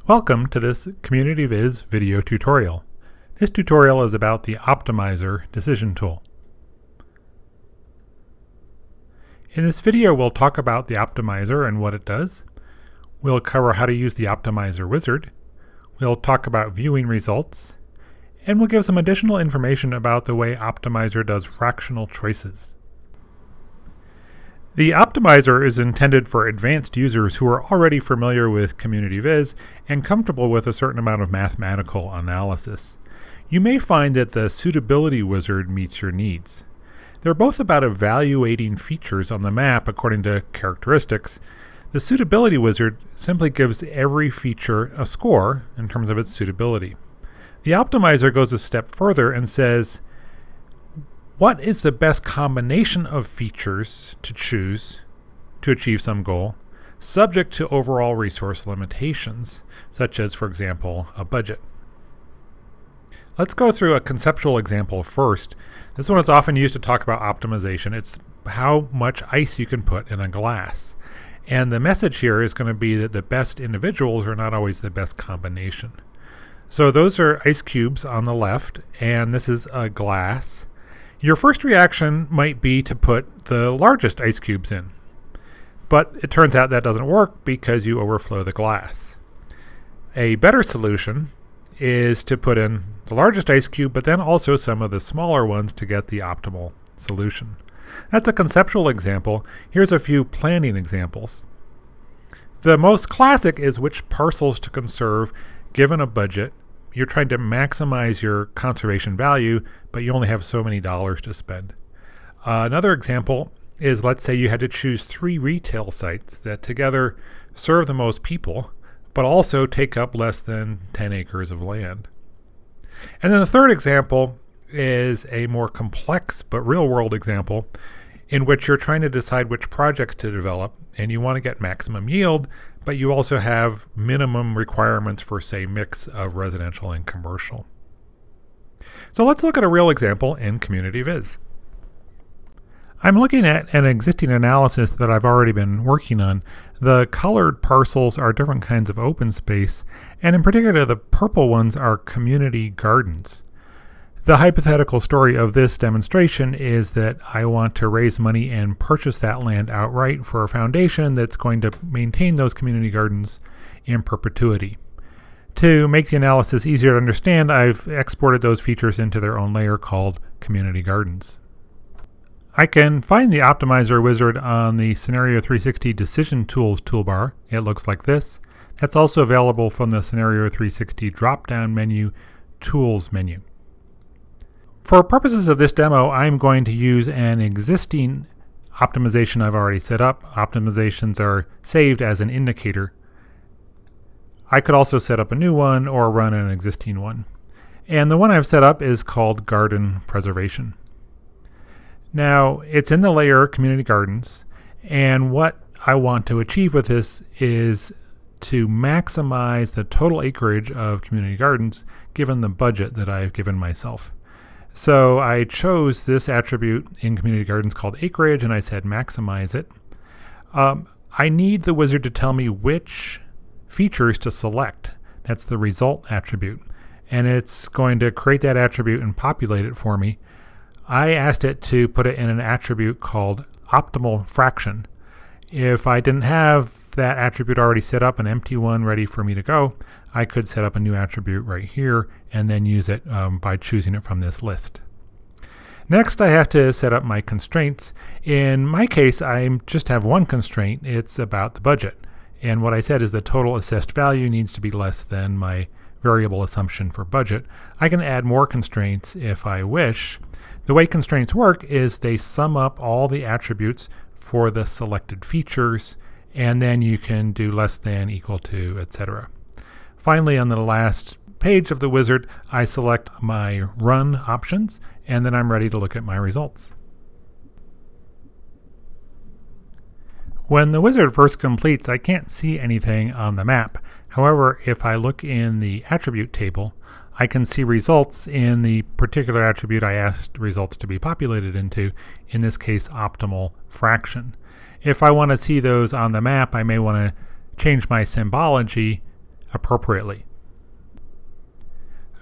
Welcome to this CommunityViz video tutorial. This tutorial is about the Optimizer decision tool. In this video we'll talk about the Optimizer and what it does. We'll cover how to use the Optimizer wizard. We'll talk about viewing results. And we'll give some additional information about the way Optimizer does fractional choices. The Optimizer is intended for advanced users who are already familiar with CommunityViz and comfortable with a certain amount of mathematical analysis. You may find that the Suitability Wizard meets your needs. They're both about evaluating features on the map according to characteristics. The Suitability Wizard simply gives every feature a score in terms of its suitability. The Optimizer goes a step further and says, what is the best combination of features to choose to achieve some goal, subject to overall resource limitations, such as, for example, a budget? Let's go through a conceptual example first. This one is often used to talk about optimization. It's how much ice you can put in a glass. And the message here is going to be that the best individuals are not always the best combination. So those are ice cubes on the left, and this is a glass. Your first reaction might be to put the largest ice cubes in, but it turns out that doesn't work because you overflow the glass. A better solution is to put in the largest ice cube, but then also some of the smaller ones to get the optimal solution. That's a conceptual example. Here's a few planning examples. The most classic is which parcels to conserve given a budget. You're trying to maximize your conservation value, but you only have so many dollars to spend. Another example is, let's say you had to choose 3 retail sites that together serve the most people, but also take up less than 10 acres of land. And then the third example is a more complex but real-world example in which you're trying to decide which projects to develop, and you want to get maximum yield, but you also have minimum requirements for, say, mix of residential and commercial. So let's look at a real example in CommunityViz. I'm looking at an existing analysis that I've already been working on. The colored parcels are different kinds of open space, and in particular the purple ones are community gardens. The hypothetical story of this demonstration is that I want to raise money and purchase that land outright for a foundation that's going to maintain those community gardens in perpetuity. To make the analysis easier to understand, I've exported those features into their own layer called Community Gardens. I can find the Optimizer wizard on the Scenario 360 Decision Tools toolbar. It looks like this. That's also available from the Scenario 360 drop-down menu, Tools menu. For purposes of this demo, I'm going to use an existing optimization I've already set up. Optimizations are saved as an indicator. I could also set up a new one or run an existing one. And the one I've set up is called Garden Preservation. Now, it's in the layer Community Gardens, and what I want to achieve with this is to maximize the total acreage of community gardens given the budget that I've given myself. So I chose this attribute in Community Gardens called acreage, and I said maximize it. I need the wizard to tell me which features to select. That's the result attribute. And it's going to create that attribute and populate it for me. I asked it to put it in an attribute called optimal fraction. If I didn't have that attribute already set up, an empty one ready for me to go, I could set up a new attribute right here and then use it by choosing it from this list. Next, I have to set up my constraints. In my case, I just have one constraint. It's about the budget. And what I said is the total assessed value needs to be less than my variable assumption for budget. I can add more constraints if I wish. The way constraints work is they sum up all the attributes for the selected features, and then you can do less than, equal to, etc. Finally, on the last page of the wizard, I select my run options, and then I'm ready to look at my results. When the wizard first completes, I can't see anything on the map. However, if I look in the attribute table, I can see results in the particular attribute I asked results to be populated into, in this case optimal fraction. If I want to see those on the map, I may want to change my symbology appropriately.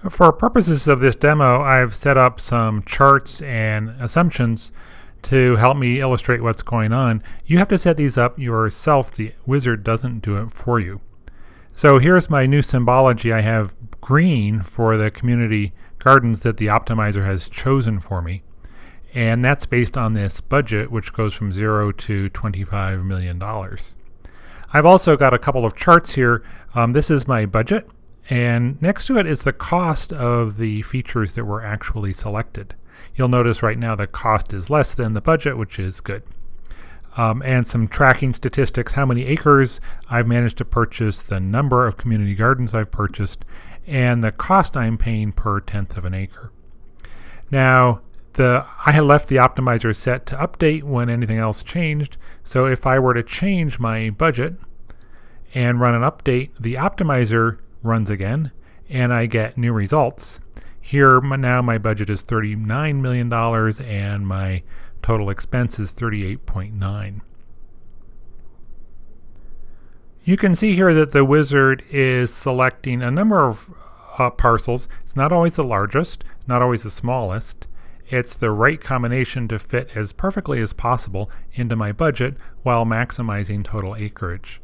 For purposes of this demo, I've set up some charts and assumptions to help me illustrate what's going on. You have to set these up yourself. The wizard doesn't do it for you. So here's my new symbology. I have green for the community gardens that the optimizer has chosen for me. And that's based on this budget, which goes from 0 to $25 million. I've also got a couple of charts here. This is my budget. And next to it is the cost of the features that were actually selected. You'll notice right now the cost is less than the budget, which is good. And some tracking statistics, how many acres I've managed to purchase, the number of community gardens I've purchased, and the cost I'm paying per tenth of an acre. Now, I had left the optimizer set to update when anything else changed. So if I were to change my budget and run an update, the optimizer runs again, and I get new results. Here now my budget is $39 million and my total expense is 38.9. You can see here that the wizard is selecting a number of parcels. It's not always the largest, not always the smallest. It's the right combination to fit as perfectly as possible into my budget while maximizing total acreage.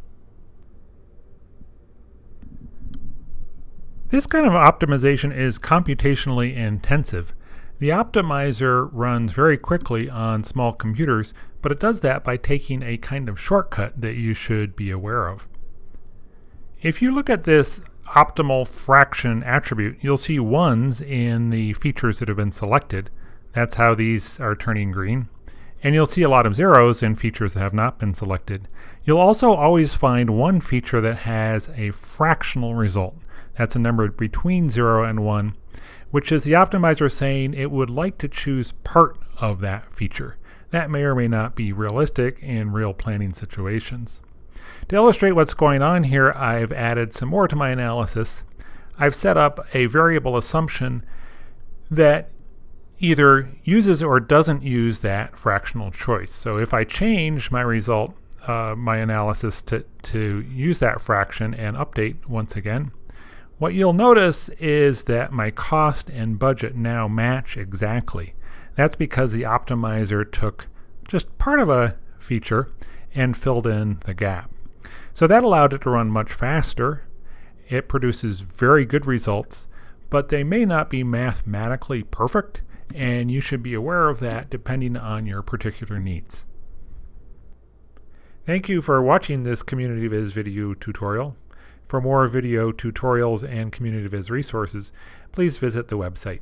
This kind of optimization is computationally intensive. The optimizer runs very quickly on small computers, but it does that by taking a kind of shortcut that you should be aware of. If you look at this optimal fraction attribute, you'll see ones in the features that have been selected. That's how these are turning green. And you'll see a lot of zeros in features that have not been selected. You'll also always find one feature that has a fractional result. That's a number between 0 and 1, which is the optimizer saying it would like to choose part of that feature. That may or may not be realistic in real planning situations. To illustrate what's going on here, I've added some more to my analysis. I've set up a variable assumption that either uses or doesn't use that fractional choice. So if I change my result, my analysis to use that fraction and update once again, what you'll notice is that my cost and budget now match exactly. That's because the optimizer took just part of a feature and filled in the gap. So that allowed it to run much faster. It produces very good results, but they may not be mathematically perfect, and you should be aware of that depending on your particular needs. Thank you for watching this CommunityViz video tutorial. For more video tutorials and CommunityViz resources, please visit the website.